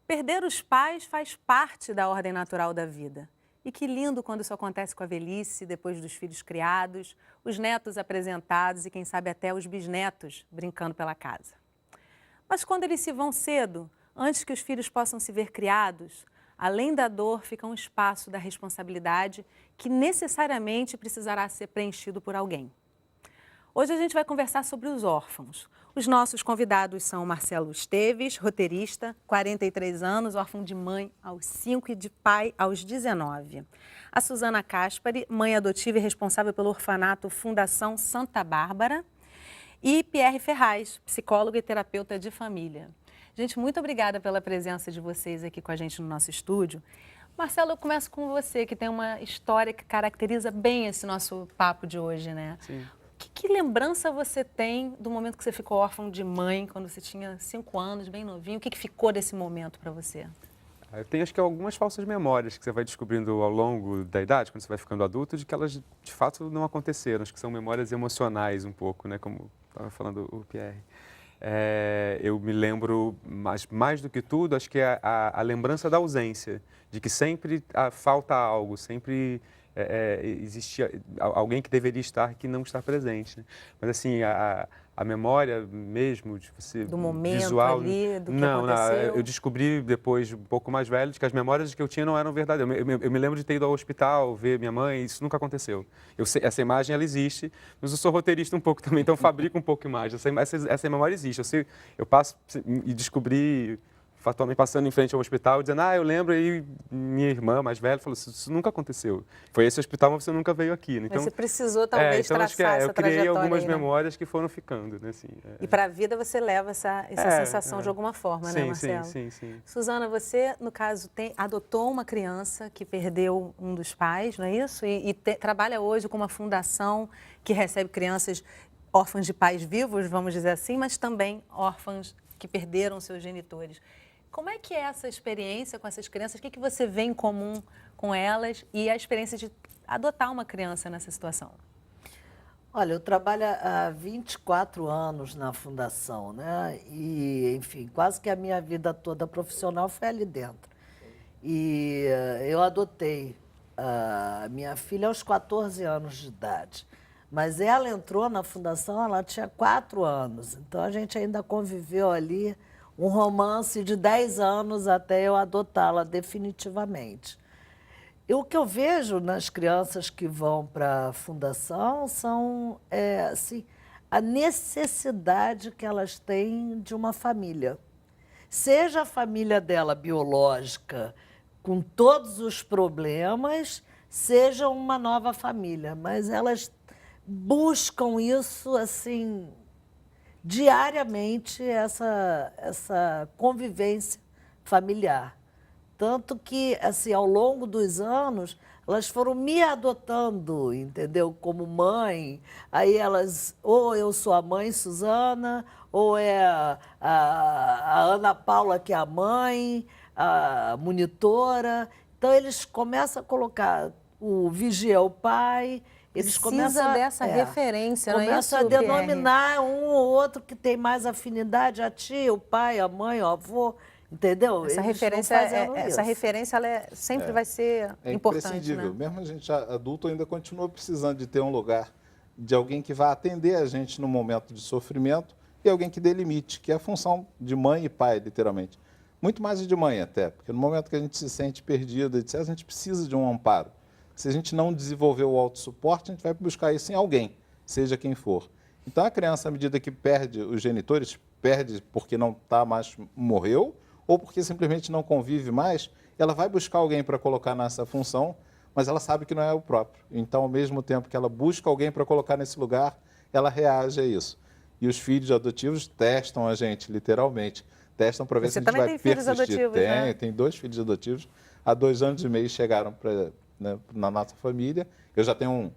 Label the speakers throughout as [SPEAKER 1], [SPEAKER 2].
[SPEAKER 1] Perder os pais faz parte da ordem natural da vida. E que lindo quando isso acontece com a velhice, depois dos filhos criados, os netos apresentados e quem sabe até os bisnetos brincando pela casa. Mas quando eles se vão cedo, antes que os filhos possam se ver criados, além da dor fica um espaço da responsabilidade que necessariamente precisará ser preenchido por alguém. Hoje a gente vai conversar sobre os órfãos. Os nossos convidados são Marcelo Esteves, roteirista, 43 anos, órfão de mãe aos 5 e de pai aos 19. A Suzana Caspari, mãe adotiva e responsável pelo orfanato Fundação Santa Bárbara. E Pierre Ferraz, psicólogo e terapeuta de família. Gente, muito obrigada pela presença de vocês aqui com a gente no nosso estúdio. Marcelo, eu começo com você, que tem uma história que caracteriza bem esse nosso papo de hoje, né?
[SPEAKER 2] Sim.
[SPEAKER 1] Que lembrança você tem do momento que você ficou órfão de mãe, quando você tinha 5 anos, bem novinho? O que ficou desse momento para você?
[SPEAKER 2] Eu tenho, acho que, algumas falsas memórias que você vai descobrindo ao longo da idade, quando você vai ficando adulto, de que elas, de fato, não aconteceram. Acho que são memórias emocionais um pouco, né? Como estava falando o Pierre. Eu me lembro, mais do que tudo, acho que é a lembrança da ausência, de que sempre falta algo, sempre existia alguém que deveria estar que não está presente, né? Mas assim, a memória mesmo de você
[SPEAKER 1] Do momento
[SPEAKER 2] visual,
[SPEAKER 1] ali, do que
[SPEAKER 2] não,
[SPEAKER 1] aconteceu?
[SPEAKER 2] eu descobri depois, um pouco mais velho, de que as memórias que eu tinha não eram verdadeiras. Eu me lembro de ter ido ao hospital, ver minha mãe, isso nunca aconteceu. Essa imagem, ela existe, mas eu sou roteirista um pouco também, então fabrico um pouco imagem. Essa memória existe. Eu passo e descobri, fatalmente passando em frente ao hospital, dizendo, eu lembro, aí minha irmã mais velha falou, isso nunca aconteceu. Foi esse hospital, mas você nunca veio aqui. Né?
[SPEAKER 1] Mas
[SPEAKER 2] Então,
[SPEAKER 1] você precisou talvez
[SPEAKER 2] então, acho que
[SPEAKER 1] traçar essa
[SPEAKER 2] eu criei
[SPEAKER 1] trajetória
[SPEAKER 2] algumas
[SPEAKER 1] aí, né?
[SPEAKER 2] memórias que foram ficando, né? Assim,
[SPEAKER 1] E para a vida você leva essa sensação de alguma forma, né, Marcelo?
[SPEAKER 2] Sim.
[SPEAKER 1] Suzana, você, no caso, adotou uma criança que perdeu um dos pais, não é isso? E trabalha hoje com uma fundação que recebe crianças órfãs de pais vivos, vamos dizer assim, mas também órfãos que perderam seus genitores. Como é que é essa experiência com essas crianças? O que você vê em comum com elas e a experiência de adotar uma criança nessa situação?
[SPEAKER 3] Olha, eu trabalho há 24 anos na fundação, né? E, enfim, quase que a minha vida toda profissional foi ali dentro. E eu adotei a minha filha aos 14 anos de idade. Mas ela entrou na fundação, ela tinha 4 anos. Então, a gente ainda conviveu ali um romance de 10 anos até eu adotá-la definitivamente. O que eu vejo nas crianças que vão para a fundação são assim, a necessidade que elas têm de uma família. Seja a família dela biológica, com todos os problemas, seja uma nova família. Mas elas buscam isso assim, diariamente, essa convivência familiar. Tanto que, assim, ao longo dos anos, elas foram me adotando, entendeu? Como mãe. Aí elas, ou eu sou a mãe Suzana, ou é a Ana Paula que é a mãe, a monitora. Então, eles começam a colocar o vigia é o pai. Eles
[SPEAKER 1] Precisa dessa referência, não é isso,
[SPEAKER 3] começam a denominar um ou outro que tem mais afinidade, a tia, o pai, a mãe, o avô. Entendeu?
[SPEAKER 1] Essa
[SPEAKER 3] Eles
[SPEAKER 1] referência,
[SPEAKER 3] essa
[SPEAKER 1] referência ela sempre vai ser importante,
[SPEAKER 4] imprescindível.
[SPEAKER 1] né?
[SPEAKER 4] Mesmo a gente adulto ainda continua precisando de ter um lugar de alguém que vá atender a gente no momento de sofrimento e alguém que delimite, que é a função de mãe e pai, literalmente. Muito mais de mãe até, porque no momento que a gente se sente perdido, etc., a gente precisa de um amparo. Se a gente não desenvolver o autossuporte, a gente vai buscar isso em alguém, seja quem for. Então a criança, à medida que perde os genitores, perde porque não está mais, morreu, ou porque simplesmente não convive mais, ela vai buscar alguém para colocar nessa função, mas ela sabe que não é o próprio. Então, ao mesmo tempo que ela busca alguém para colocar nesse lugar, ela reage a isso. E os filhos adotivos testam a gente, literalmente. Testam para ver se a gente vai persistir.
[SPEAKER 1] Você também tem filhos adotivos, né?
[SPEAKER 4] Tem 2 filhos adotivos. Há 2 anos e meio chegaram na nossa família. Eu já tenho um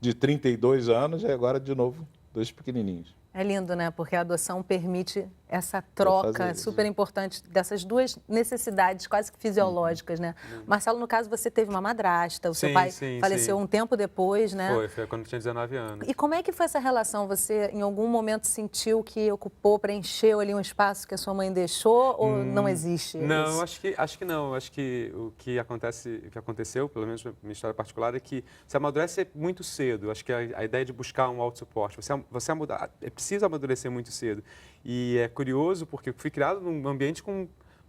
[SPEAKER 4] de 32 anos e agora, de novo, 2 pequenininhos.
[SPEAKER 1] É lindo, né? Porque a adoção permite essa
[SPEAKER 4] fazer
[SPEAKER 1] troca
[SPEAKER 4] isso.
[SPEAKER 1] super importante dessas duas necessidades quase que fisiológicas, né? Marcelo, no caso, você teve uma madrasta, o seu
[SPEAKER 2] Sim,
[SPEAKER 1] pai
[SPEAKER 2] sim,
[SPEAKER 1] faleceu
[SPEAKER 2] sim.
[SPEAKER 1] um tempo depois, né?
[SPEAKER 2] Foi quando eu tinha 19 anos.
[SPEAKER 1] E como é que foi essa relação? Você, em algum momento, sentiu que ocupou, preencheu ali um espaço que a sua mãe deixou ou não existe
[SPEAKER 2] Não,
[SPEAKER 1] isso?
[SPEAKER 2] acho que não. Acho que o que aconteceu, pelo menos na minha história particular, é que você amadurece muito cedo. Acho que a ideia de buscar um auto-suporte, é preciso amadurecer muito cedo. E é curioso porque eu fui criado num ambiente com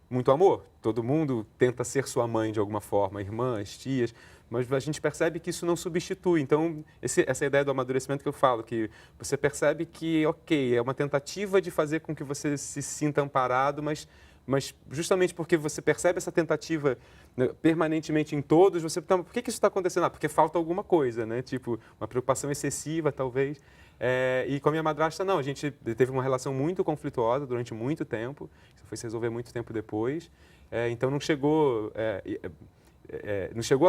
[SPEAKER 2] muito amor. Todo mundo tenta ser sua mãe de alguma forma, irmãs, tias, mas a gente percebe que isso não substitui. Então, essa ideia do amadurecimento que eu falo, que você percebe que, ok, é uma tentativa de fazer com que você se sinta amparado, mas justamente porque você percebe essa tentativa, né, permanentemente em todos, você pergunta, por que isso está acontecendo? Porque falta alguma coisa, né? Tipo, uma preocupação excessiva, talvez. E com a minha madrasta, não. A gente teve uma relação muito conflituosa durante muito tempo. Isso foi se resolver muito tempo depois. Então, não chegou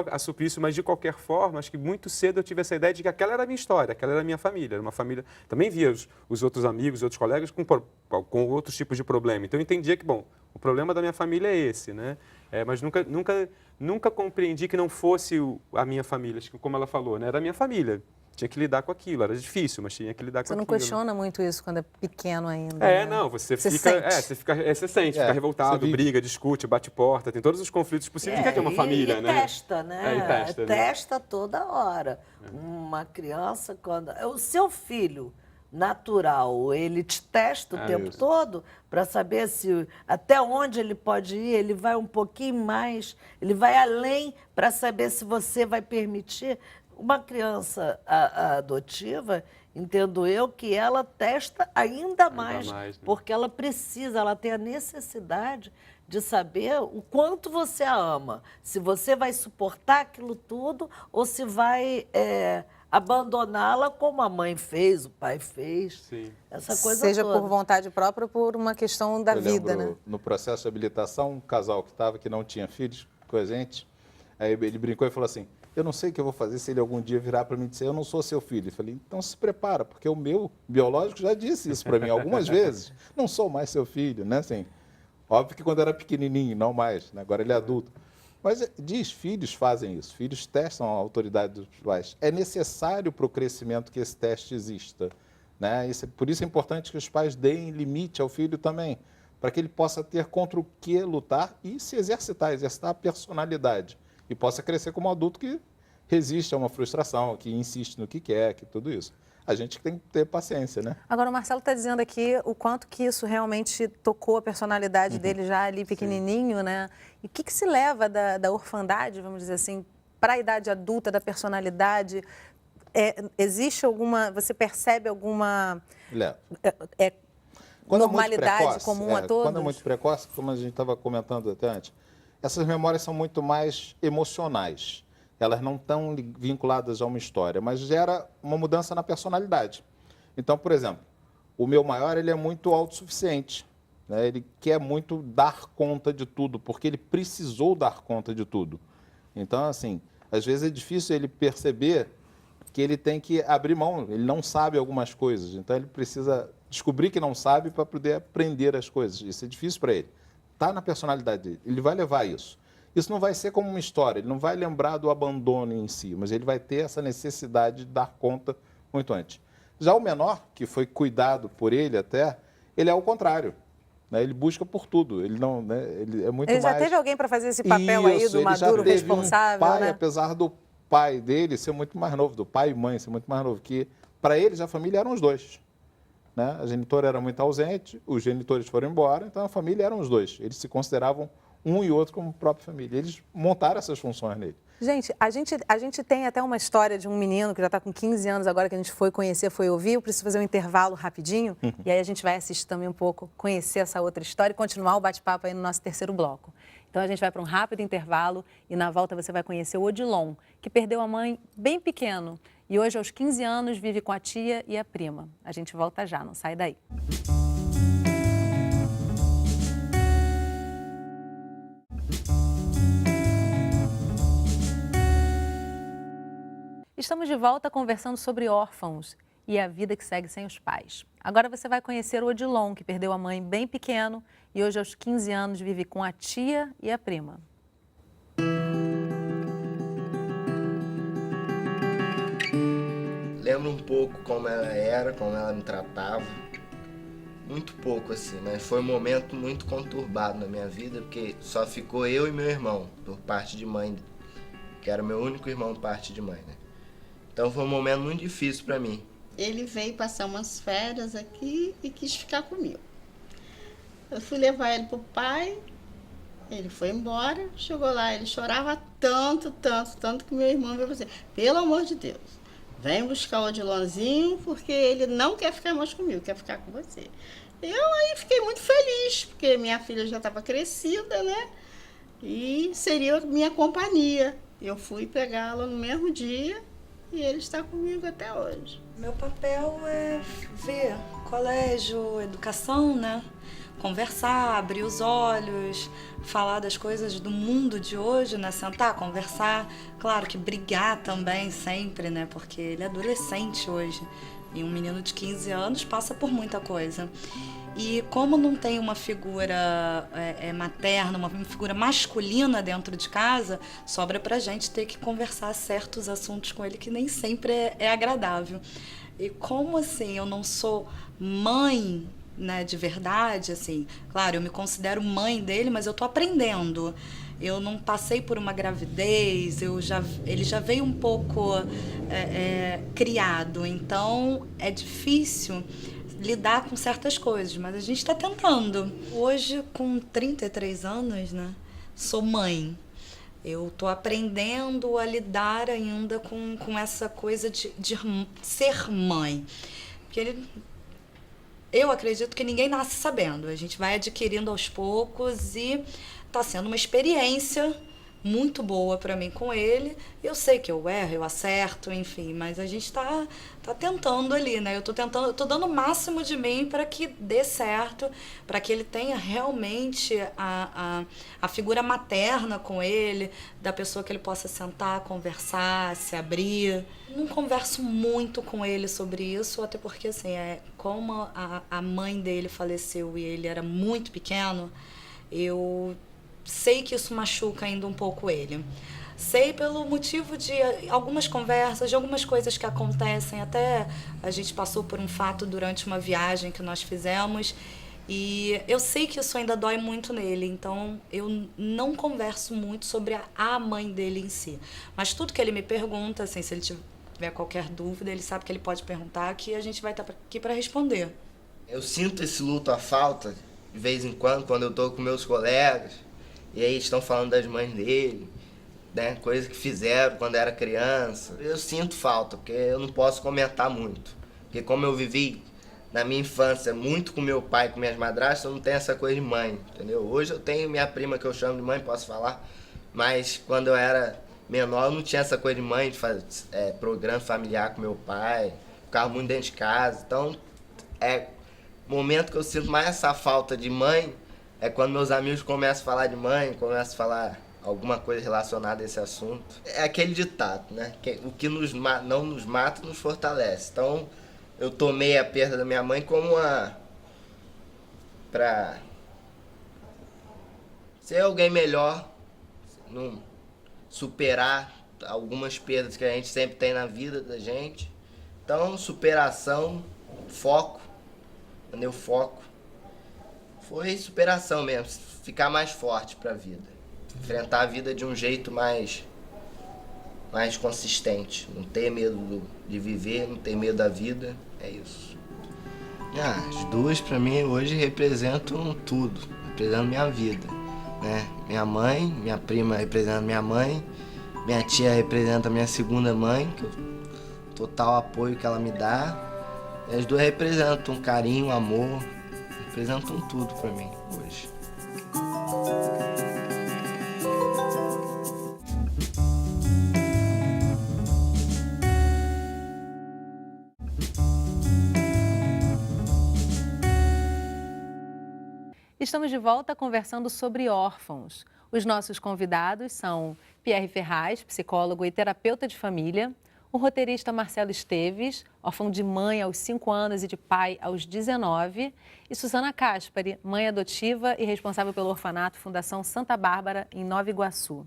[SPEAKER 2] a suprir isso, mas de qualquer forma, acho que muito cedo eu tive essa ideia de que aquela era a minha história, aquela era a minha família. Era uma família. Também via os outros amigos, outros colegas com outros tipos de problema. Então, eu entendia que, bom, o problema da minha família é esse, né? Mas nunca compreendi que não fosse a minha família. Acho que, como ela falou, né? Era a minha família. Tinha que lidar com aquilo. Era difícil, mas tinha que lidar com
[SPEAKER 1] Você não
[SPEAKER 2] aquilo.
[SPEAKER 1] questiona muito isso quando é pequeno ainda, né?
[SPEAKER 2] Não, você
[SPEAKER 1] Você
[SPEAKER 2] fica,
[SPEAKER 1] sente.
[SPEAKER 2] você sente, fica revoltado,
[SPEAKER 4] você vive.
[SPEAKER 2] briga, discute, bate porta, tem todos os conflitos possíveis de que é uma família,
[SPEAKER 3] e
[SPEAKER 2] né?
[SPEAKER 3] testa, né?
[SPEAKER 2] E testa, né?
[SPEAKER 3] Testa toda hora. Uma criança, quando... O seu filho natural, ele te testa o tempo
[SPEAKER 4] isso.
[SPEAKER 3] todo para saber se até onde ele pode ir, ele vai um pouquinho mais, ele vai além para saber se você vai permitir. Uma criança adotiva, entendo eu, que ela testa ainda mais,
[SPEAKER 2] mais, né?
[SPEAKER 3] porque ela precisa, ela tem a necessidade de saber o quanto você a ama. Se você vai suportar aquilo tudo ou se vai abandoná-la como a mãe fez, o pai fez.
[SPEAKER 2] Sim.
[SPEAKER 3] Essa coisa
[SPEAKER 1] Seja
[SPEAKER 3] toda.
[SPEAKER 1] por vontade própria ou por uma questão da
[SPEAKER 4] Eu
[SPEAKER 1] vida,
[SPEAKER 4] lembro,
[SPEAKER 1] né?
[SPEAKER 4] no processo de habilitação, um casal que estava, que não tinha filhos com a gente, aí ele brincou e falou assim, eu não sei o que eu vou fazer se ele algum dia virar para mim e dizer, eu não sou seu filho. Eu falei, então se prepara, porque o meu biológico já disse isso para mim algumas vezes. Não sou mais seu filho, né? Assim, óbvio que quando era pequenininho, não mais, né? Agora ele é adulto. Mas diz, filhos fazem isso, filhos testam a autoridade dos pais. É necessário para o crescimento que esse teste exista, né? Por isso é importante que os pais deem limite ao filho também, para que ele possa ter contra o que lutar e se exercitar a personalidade. E possa crescer como um adulto que resiste a uma frustração, que insiste no que quer, que tudo isso. A gente tem que ter paciência, né?
[SPEAKER 1] Agora, o Marcelo está dizendo aqui o quanto que isso realmente tocou a personalidade dele já ali pequenininho, né? E o que se leva da orfandade, vamos dizer assim, para a idade adulta, da personalidade? Existe alguma, você percebe alguma
[SPEAKER 4] Quando
[SPEAKER 1] normalidade
[SPEAKER 4] é muito precoce,
[SPEAKER 1] comum a todos?
[SPEAKER 4] Quando é muito precoce, como a gente estava comentando até antes, essas memórias são muito mais emocionais. Elas não estão vinculadas a uma história, mas gera uma mudança na personalidade. Então, por exemplo, o meu maior ele é muito autossuficiente, né? Ele quer muito dar conta de tudo, porque ele precisou dar conta de tudo. Então, assim, às vezes é difícil ele perceber que ele tem que abrir mão, ele não sabe algumas coisas, então ele precisa descobrir que não sabe para poder aprender as coisas. Isso é difícil para ele. Está na personalidade dele, ele vai levar isso. Isso não vai ser como uma história, ele não vai lembrar do abandono em si, mas ele vai ter essa necessidade de dar conta muito antes. Já o menor, que foi cuidado por ele até, ele é o contrário, né? Ele busca por tudo, ele não, né? Ele é muito mais...
[SPEAKER 1] Ele já teve alguém para fazer esse papel aí do
[SPEAKER 4] ele já
[SPEAKER 1] maduro
[SPEAKER 4] teve
[SPEAKER 1] responsável,
[SPEAKER 4] um pai,
[SPEAKER 1] né?
[SPEAKER 4] apesar do pai dele ser muito mais novo, do pai e mãe ser muito mais novo, que para eles a família eram os dois. Né? A genitora era muito ausente, os genitores foram embora, então a família eram os dois. Eles se consideravam um e outro como própria família. Eles montaram essas funções nele.
[SPEAKER 1] Gente, a gente tem até uma história de um menino que já está com 15 anos agora, que a gente foi conhecer, foi ouvir. Eu preciso fazer um intervalo rapidinho, e aí a gente vai assistir também um pouco, conhecer essa outra história e continuar o bate-papo aí no nosso terceiro bloco. Então a gente vai para um rápido intervalo e na volta você vai conhecer o Odilon, que perdeu a mãe bem pequeno e hoje aos 15 anos vive com a tia e a prima. A gente volta já, não sai daí. Estamos de volta conversando sobre órfãos. e a vida que segue sem os pais. Agora você vai conhecer o Odilon, que perdeu a mãe bem pequeno e hoje aos 15 anos vive com a tia e a prima.
[SPEAKER 5] Lembro um pouco como ela era, como ela me tratava. Muito pouco, assim, mas foi um momento muito conturbado na minha vida, porque só ficou eu e meu irmão, por parte de mãe, que era meu único irmão por parte de mãe, né? Então foi um momento muito difícil para mim.
[SPEAKER 6] Ele veio passar umas férias aqui e quis ficar comigo. Eu fui levar ele pro pai, ele foi embora, chegou lá, ele chorava tanto que meu irmão veio dizer, pelo amor de Deus, vem buscar o Odilonzinho, porque ele não quer ficar mais comigo, quer ficar com você. Eu aí fiquei muito feliz, porque minha filha já estava crescida, né? E seria minha companhia. Eu fui pegá-la no mesmo dia e ele está comigo até hoje.
[SPEAKER 7] Meu papel é ver colégio, educação, né? Conversar, abrir os olhos, falar das coisas do mundo de hoje, né? Sentar, conversar. Claro que brigar também sempre, né? Porque ele é adolescente hoje. E um menino de 15 anos passa por muita coisa. E como não tem uma figura materna, uma figura masculina dentro de casa, sobra pra gente ter que conversar certos assuntos com ele que nem sempre é agradável. E como assim, eu não sou mãe, né, de verdade, assim, claro, eu me considero mãe dele, mas eu tô aprendendo. Eu não passei por uma gravidez, ele já veio um pouco criado, então é difícil lidar com certas coisas, mas a gente está tentando. Hoje, com 33 anos, né, sou mãe. Eu estou aprendendo a lidar ainda com essa coisa de ser mãe. Porque eu acredito que ninguém nasce sabendo. A gente vai adquirindo aos poucos e está sendo uma experiência muito boa para mim com ele. Eu sei que eu erro, eu acerto, enfim, mas a gente tá tentando ali, né? Eu tô dando o máximo de mim para que dê certo, para que ele tenha realmente a figura materna com ele, da pessoa que ele possa sentar, conversar, se abrir. Não converso muito com ele sobre isso, até porque, assim, como a mãe dele faleceu e ele era muito pequeno, eu sei que isso machuca ainda um pouco ele. Sei pelo motivo de algumas conversas, de algumas coisas que acontecem. Até a gente passou por um fato durante uma viagem que nós fizemos e eu sei que isso ainda dói muito nele. Então eu não converso muito sobre a mãe dele em si. Mas tudo que ele me pergunta, assim, se ele tiver qualquer dúvida, ele sabe que ele pode perguntar, que a gente vai estar aqui para responder.
[SPEAKER 5] Eu sinto esse luto, a falta, de vez em quando eu tô com meus colegas. E aí estão falando das mães dele, né? Coisas que fizeram quando era criança. Eu sinto falta, porque eu não posso comentar muito. Porque como eu vivi na minha infância muito com meu pai, com minhas madrastas, eu não tenho essa coisa de mãe, entendeu? Hoje eu tenho minha prima que eu chamo de mãe, posso falar. Mas quando eu era menor eu não tinha essa coisa de mãe, de fazer programa familiar com meu pai. Ficava muito dentro de casa. Então, o momento que eu sinto mais essa falta de mãe é quando meus amigos começam a falar de mãe, começam a falar alguma coisa relacionada a esse assunto. É aquele ditado, né? O que não nos mata, nos fortalece. Então, eu tomei a perda da minha mãe como para ser alguém melhor, superar algumas perdas que a gente sempre tem na vida da gente. Então, superação, foco, entendeu? Foco. Foi superação mesmo, ficar mais forte para a vida. Enfrentar a vida de um jeito mais consistente. Não ter medo de viver, não ter medo da vida. É isso. As duas para mim hoje representam tudo. Representam minha vida, né? Minha mãe, minha prima representa minha mãe. Minha tia representa minha segunda mãe, que total apoio que ela me dá. E as duas representam carinho, amor. Representam tudo para mim hoje.
[SPEAKER 1] Estamos de volta conversando sobre órfãos. Os nossos convidados são Pierre Ferraz, psicólogo e terapeuta de família, O roteirista Marcelo Esteves, órfão de mãe aos 5 anos e de pai aos 19, e Suzana Caspari, mãe adotiva e responsável pelo orfanato Fundação Santa Bárbara, em Nova Iguaçu.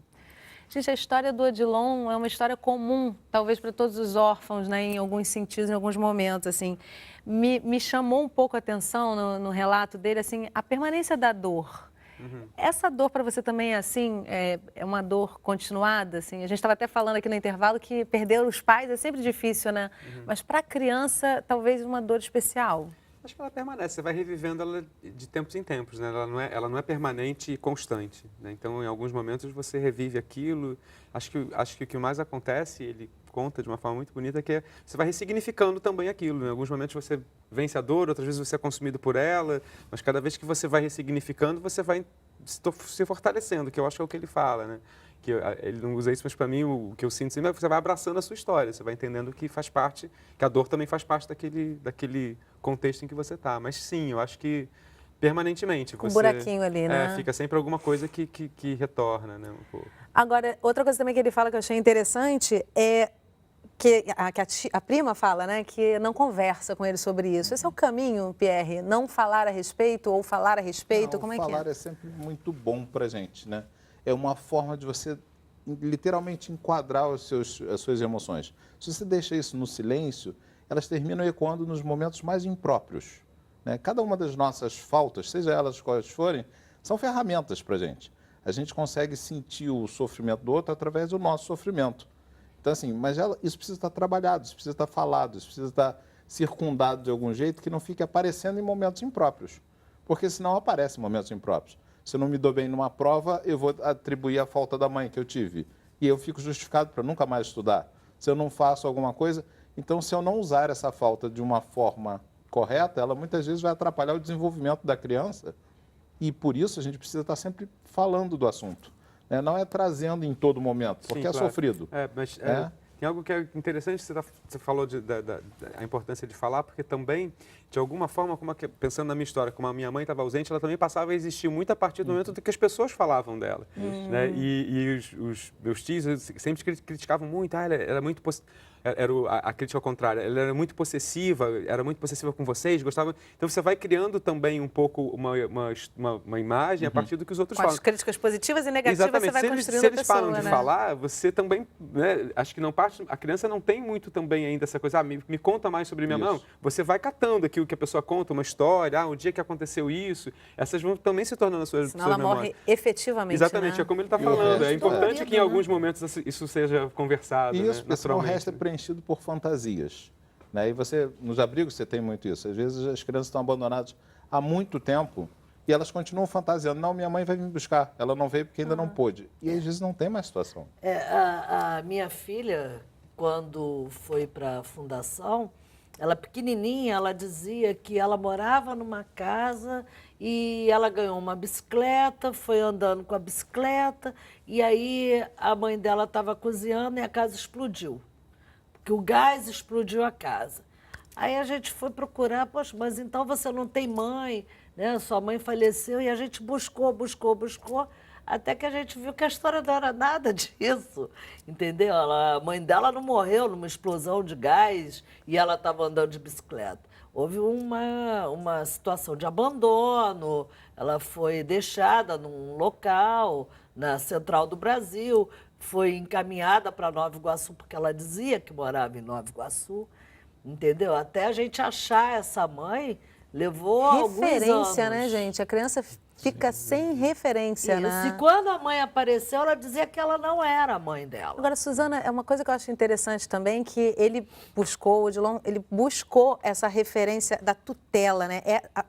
[SPEAKER 1] Gente, a história do Odilon é uma história comum, talvez para todos os órfãos, né, em alguns sentidos, em alguns momentos, assim. Me chamou um pouco a atenção no relato dele, assim, a permanência da dor. Essa dor para você também é assim, é uma dor continuada, assim? A gente estava até falando aqui no intervalo que perder os pais é sempre difícil, né? Mas para a criança, talvez uma dor especial.
[SPEAKER 2] Acho que ela permanece, você vai revivendo ela de tempos em tempos, né? Ela não é permanente e constante, né? Então, em alguns momentos, você revive aquilo. Acho que o que mais acontece, ele conta de uma forma muito bonita, que é você vai ressignificando também aquilo. Em alguns momentos você vence a dor, outras vezes você é consumido por ela, mas cada vez que você vai ressignificando, você vai se fortalecendo, que eu acho que é o que ele fala, né? Que ele não usa isso, mas para mim o que eu sinto sempre é que você vai abraçando a sua história, você vai entendendo que faz parte, que a dor também faz parte daquele contexto em que você está. Mas sim, eu acho que permanentemente.
[SPEAKER 1] Com um buraquinho ali, né?
[SPEAKER 2] Fica sempre alguma coisa que retorna, né, um pouco.
[SPEAKER 1] Agora, outra coisa também que ele fala que eu achei interessante é que a prima fala, né, que não conversa com ele sobre isso. Esse é o caminho, Pierre? Não falar a respeito ou falar a respeito?
[SPEAKER 4] Não,
[SPEAKER 1] como é que é?
[SPEAKER 4] falar é sempre muito bom para a gente, né? É uma forma de você literalmente enquadrar as suas emoções. Se você deixa isso no silêncio, elas terminam ecoando nos momentos mais impróprios, né? Cada uma das nossas faltas, seja elas quais forem, são ferramentas para a gente. A gente consegue sentir o sofrimento do outro através do nosso sofrimento. Então, assim, mas isso precisa estar trabalhado, isso precisa estar falado, isso precisa estar circundado de algum jeito que não fique aparecendo em momentos impróprios. Porque senão aparecem momentos impróprios. Se eu não me dou bem numa prova, eu vou atribuir a falta da mãe que eu tive. E eu fico justificado para nunca mais estudar. Se eu não faço alguma coisa, então se eu não usar essa falta de uma forma correta, ela muitas vezes vai atrapalhar o desenvolvimento da criança. E por isso a gente precisa estar sempre falando do assunto. Né? Não é trazendo em todo momento, porque
[SPEAKER 2] Sim,
[SPEAKER 4] é
[SPEAKER 2] claro.
[SPEAKER 4] sofrido.
[SPEAKER 2] Mas tem algo que é interessante, você falou da importância de falar, porque também, de alguma forma, pensando na minha história, como a minha mãe estava ausente, ela também passava a existir muito a partir do momento que as pessoas falavam dela. Né? E os meus tios sempre criticavam muito, ela era muito... Era a crítica ao contrário, ela era muito possessiva com vocês, gostava... Então você vai criando também um pouco uma imagem a partir do que os outros falam.
[SPEAKER 1] Com as críticas positivas e negativas.
[SPEAKER 2] Exatamente.
[SPEAKER 1] Você vai construindo
[SPEAKER 2] se eles
[SPEAKER 1] a pessoa,
[SPEAKER 2] param de
[SPEAKER 1] né?
[SPEAKER 2] falar, você também, né, acho que não parte, a criança não tem muito também ainda essa coisa, me conta mais sobre minha mãe. Você vai catando aquilo que a pessoa conta, uma história, o dia que aconteceu isso, essas vão também se tornando as suas
[SPEAKER 1] Senão ela morre efetivamente,
[SPEAKER 2] Exatamente,
[SPEAKER 1] né?
[SPEAKER 2] é como ele está falando. É importante que em
[SPEAKER 1] né?
[SPEAKER 2] alguns momentos isso seja conversado,
[SPEAKER 4] Isso,
[SPEAKER 2] né,
[SPEAKER 4] porque o resto é preenchido por fantasias. Né? E você, nos abrigos você tem muito isso. Às vezes as crianças estão abandonadas há muito tempo e elas continuam fantasiando. Não, minha mãe vai me buscar. Ela não veio porque ainda não pôde. E às vezes não tem mais situação.
[SPEAKER 3] A minha filha, quando foi para a fundação, ela pequenininha, ela dizia que ela morava numa casa e ela ganhou uma bicicleta, foi andando com a bicicleta e aí a mãe dela estava cozinhando e a casa explodiu. Porque o gás explodiu a casa. Aí a gente foi procurar, poxa, mas então você não tem mãe, né? Sua mãe faleceu e a gente buscou, até que a gente viu que a história não era nada disso, entendeu? A mãe dela não morreu numa explosão de gás e ela estava andando de bicicleta. Houve uma situação de abandono, ela foi deixada num local, na Central do Brasil, foi encaminhada para Nova Iguaçu, porque ela dizia que morava em Nova Iguaçu, entendeu? Até a gente achar essa mãe, levou alguns anos.
[SPEAKER 1] Referência, né, gente? A criança fica sem referência,
[SPEAKER 3] Isso.
[SPEAKER 1] né?
[SPEAKER 3] E quando a mãe apareceu, ela dizia que ela não era a mãe dela.
[SPEAKER 1] Agora, Suzana, é uma coisa que eu acho interessante também, que ele buscou, o Odilon, ele buscou essa referência da tutela, né?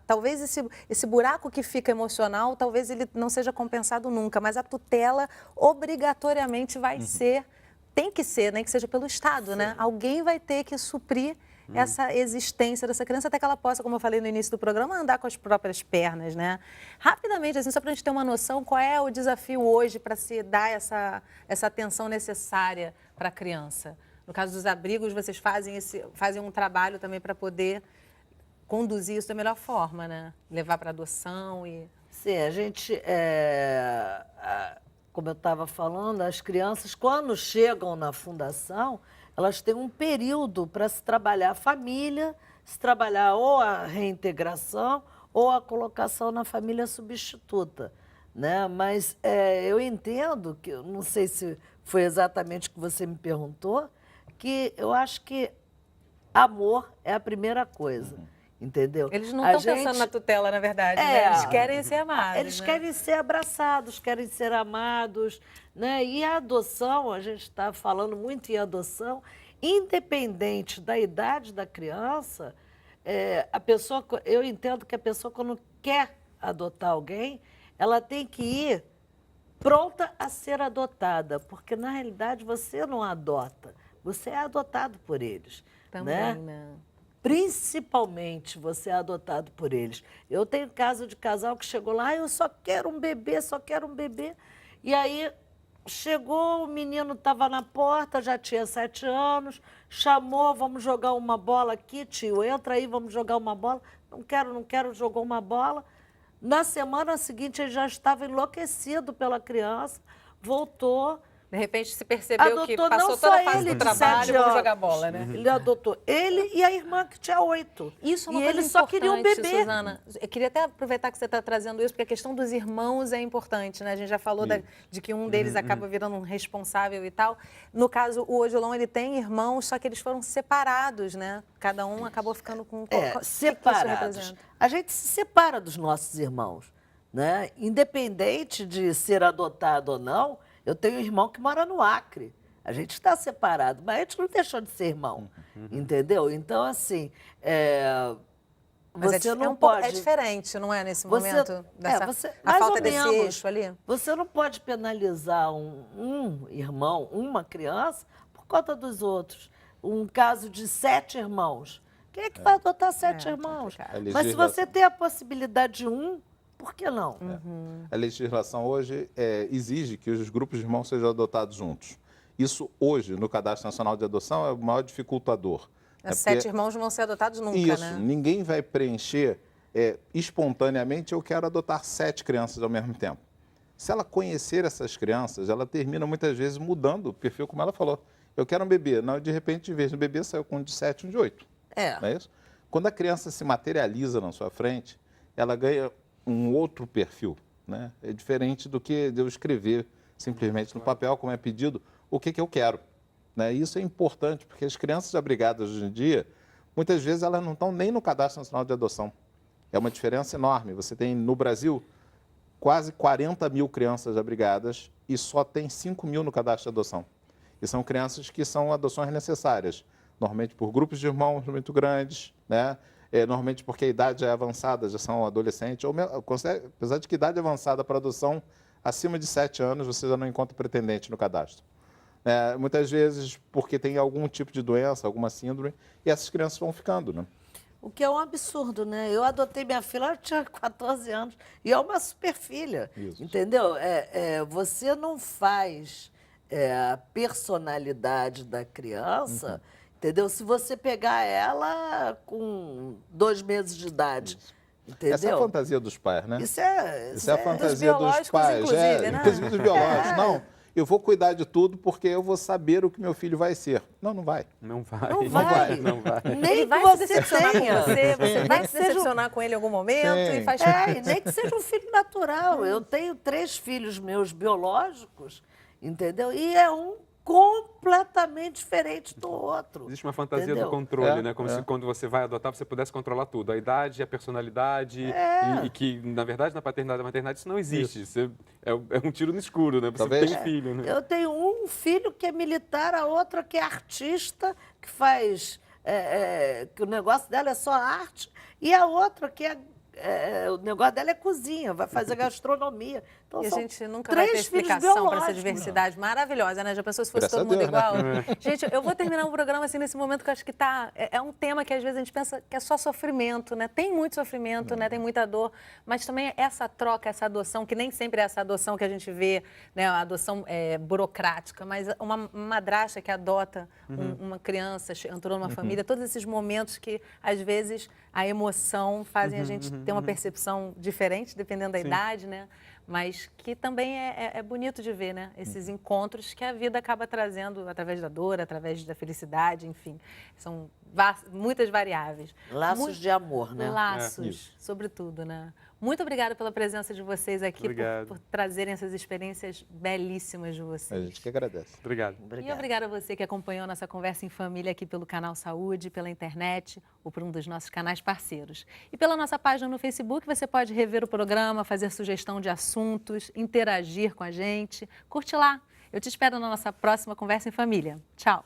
[SPEAKER 1] Talvez esse buraco que fica emocional, talvez ele não seja compensado nunca, mas a tutela obrigatoriamente vai ser, tem que ser, nem que seja pelo Estado, né? Alguém vai ter que suprir essa existência dessa criança até que ela possa, como eu falei no início do programa, andar com as próprias pernas, né? Rapidamente, assim, só para a gente ter uma noção, qual é o desafio hoje para se dar essa atenção necessária para a criança? No caso dos abrigos, vocês fazem um trabalho também para poder conduzir isso da melhor forma, né? Levar para adoção e...
[SPEAKER 3] Sim, a gente, como eu estava falando, as crianças, quando chegam na fundação, elas têm um período para se trabalhar a família, se trabalhar ou a reintegração ou a colocação na família substituta, né? Mas eu entendo que, eu não sei se foi exatamente o que você me perguntou, que eu acho que amor é a primeira coisa, entendeu?
[SPEAKER 1] Eles não estão pensando na tutela, na verdade, né? Eles querem ser amados.
[SPEAKER 3] Eles
[SPEAKER 1] né?
[SPEAKER 3] querem ser abraçados, querem ser amados, né? E a adoção, a gente está falando muito em adoção, independente da idade da criança, eu entendo que a pessoa, quando quer adotar alguém, ela tem que ir pronta a ser adotada, porque na realidade você não adota, você é adotado por eles.
[SPEAKER 1] Também, né?
[SPEAKER 3] Principalmente você é adotado por eles. Eu tenho caso de casal que chegou lá, eu só quero um bebê, só quero um bebê. E aí chegou, o menino estava na porta, já tinha 7 anos, chamou, vamos jogar uma bola aqui, tio, entra aí, vamos jogar uma bola. Não quero, jogou uma bola. Na semana seguinte ele já estava enlouquecido pela criança, voltou.
[SPEAKER 1] De repente se percebeu que
[SPEAKER 3] Adotou
[SPEAKER 1] passou
[SPEAKER 3] não
[SPEAKER 1] toda
[SPEAKER 3] só
[SPEAKER 1] a fase
[SPEAKER 3] ele
[SPEAKER 1] do
[SPEAKER 3] de
[SPEAKER 1] trabalho,
[SPEAKER 3] 7
[SPEAKER 1] vamos
[SPEAKER 3] anos.
[SPEAKER 1] jogar bola, né?
[SPEAKER 3] Ele adotou ele e a irmã que tinha 8.
[SPEAKER 1] Isso é uma
[SPEAKER 3] e
[SPEAKER 1] coisa
[SPEAKER 3] eles só queriam um
[SPEAKER 1] importante,
[SPEAKER 3] bebê.
[SPEAKER 1] Suzana. Eu queria até aproveitar que você está trazendo isso, porque a questão dos irmãos é importante, né? A gente já falou de que um deles acaba virando um responsável e tal. No caso, o Odilon, ele tem irmãos, só que eles foram separados, né? Cada um acabou ficando com... O que isso
[SPEAKER 3] Separados.
[SPEAKER 1] representa?
[SPEAKER 3] A gente se separa dos nossos irmãos, né? Independente de ser adotado ou não, eu tenho um irmão que mora no Acre. A gente está separado, mas a gente não deixou de ser irmão, entendeu? Então, assim,
[SPEAKER 1] Mas
[SPEAKER 3] você não
[SPEAKER 1] um pouco,
[SPEAKER 3] pode...
[SPEAKER 1] é diferente, não é, nesse momento? A
[SPEAKER 3] mais
[SPEAKER 1] falta
[SPEAKER 3] ou
[SPEAKER 1] desse
[SPEAKER 3] menos.
[SPEAKER 1] eixo ali?
[SPEAKER 3] Você não pode penalizar um irmão, uma criança, por conta dos outros. Um caso de 7 irmãos. Quem é que vai adotar 7 irmãos?
[SPEAKER 1] complicado.
[SPEAKER 3] Mas se você tem a possibilidade de um, por que não?
[SPEAKER 4] A legislação hoje exige que os grupos de irmãos sejam adotados juntos. Isso hoje, no Cadastro Nacional de Adoção, é o maior dificultador.
[SPEAKER 1] Os 7 irmãos não vão ser adotados nunca,
[SPEAKER 4] Isso,
[SPEAKER 1] né?
[SPEAKER 4] ninguém vai preencher espontaneamente, eu quero adotar 7 crianças ao mesmo tempo. Se ela conhecer essas crianças, ela termina muitas vezes mudando o perfil, como ela falou. Eu quero um bebê. Não, de repente, em vez do bebê, saiu com um de 7 e um de 8. Não é isso? Quando a criança se materializa na sua frente, ela ganha um outro perfil, né? É diferente do que de eu escrever simplesmente no papel, como é pedido, o que eu quero. Né? Isso é importante, porque as crianças abrigadas hoje em dia, muitas vezes elas não estão nem no Cadastro Nacional de Adoção. É uma diferença enorme. Você tem, no Brasil, quase 40 mil crianças abrigadas e só tem 5 mil no Cadastro de Adoção. E são crianças que são adoções necessárias, normalmente por grupos de irmãos muito grandes, né? Normalmente porque a idade é avançada, já são adolescentes, apesar de que idade avançada para adoção, acima de 7 anos, você já não encontra pretendente no cadastro. Muitas vezes porque tem algum tipo de doença, alguma síndrome, e essas crianças vão ficando, né?
[SPEAKER 3] O que é um absurdo, né? Eu adotei minha filha, ela tinha 14 anos, e é uma super filha, entendeu? Você não faz a personalidade da criança, entendeu? Se você pegar ela com 2 meses de idade, entendeu?
[SPEAKER 4] Essa é a fantasia dos pais, né?
[SPEAKER 3] Isso é
[SPEAKER 4] a fantasia dos pais.
[SPEAKER 1] Inclusive, né?
[SPEAKER 4] Inclusive dos biológicos. Não, eu vou cuidar de tudo porque eu vou saber o que meu filho vai ser. Não, não vai.
[SPEAKER 2] Não vai.
[SPEAKER 3] Não vai.
[SPEAKER 2] Não vai.
[SPEAKER 3] Nem
[SPEAKER 1] Ele
[SPEAKER 3] que
[SPEAKER 1] vai
[SPEAKER 3] você
[SPEAKER 1] se decepcionar
[SPEAKER 3] tenha.
[SPEAKER 1] com você vai se
[SPEAKER 3] seja um-
[SPEAKER 1] decepcionar com ele em algum momento
[SPEAKER 4] Sim.
[SPEAKER 1] e faz
[SPEAKER 3] e nem que seja um filho natural. Eu tenho 3 filhos meus biológicos, entendeu? E é um completamente diferente do outro.
[SPEAKER 2] Existe uma fantasia
[SPEAKER 3] entendeu?
[SPEAKER 2] do controle, né? Como se quando você vai adotar, você pudesse controlar tudo. A idade, a personalidade. E que, na verdade, na paternidade e maternidade, isso não existe. É um tiro no escuro, né? Você
[SPEAKER 4] Talvez.
[SPEAKER 2] tem filho, né?
[SPEAKER 3] Eu tenho um filho que é militar, a outra que é artista, que faz... que o negócio dela é só arte, e a outra que o negócio dela é cozinha, vai fazer gastronomia. Então,
[SPEAKER 1] E a
[SPEAKER 3] são
[SPEAKER 1] gente nunca vai ter
[SPEAKER 3] 3 filhos
[SPEAKER 1] explicação para essa
[SPEAKER 3] biológicos.
[SPEAKER 1] diversidade maravilhosa, né? Já pensou se fosse
[SPEAKER 4] Graças
[SPEAKER 1] todo
[SPEAKER 4] a
[SPEAKER 1] mundo
[SPEAKER 4] Deus,
[SPEAKER 1] igual?
[SPEAKER 4] né?
[SPEAKER 1] Gente, eu vou terminar o programa assim nesse momento que eu acho que é um tema que às vezes a gente pensa que é só sofrimento, né? Tem muito sofrimento, né? Tem muita dor, mas também essa troca, essa adoção, que nem sempre é essa adoção que a gente vê, né? A adoção burocrática, mas uma madrasta que adota uma criança, entrou numa família, todos esses momentos que às vezes a emoção fazem a gente ter uma percepção diferente, dependendo da idade, né? mas que também é bonito de ver, né? Esses encontros que a vida acaba trazendo através da dor, através da felicidade, enfim. São muitas variáveis.
[SPEAKER 3] Laços de amor, né?
[SPEAKER 1] Laços, sobretudo, né? Muito obrigada pela presença de vocês aqui, por trazerem essas experiências belíssimas de vocês.
[SPEAKER 4] A gente que agradece.
[SPEAKER 2] Obrigado.
[SPEAKER 1] E obrigada a você que acompanhou nossa conversa em família aqui pelo Canal Saúde, pela internet ou por um dos nossos canais parceiros. E pela nossa página no Facebook, você pode rever o programa, fazer sugestão de assuntos, interagir com a gente. Curte lá. Eu te espero na nossa próxima conversa em família. Tchau.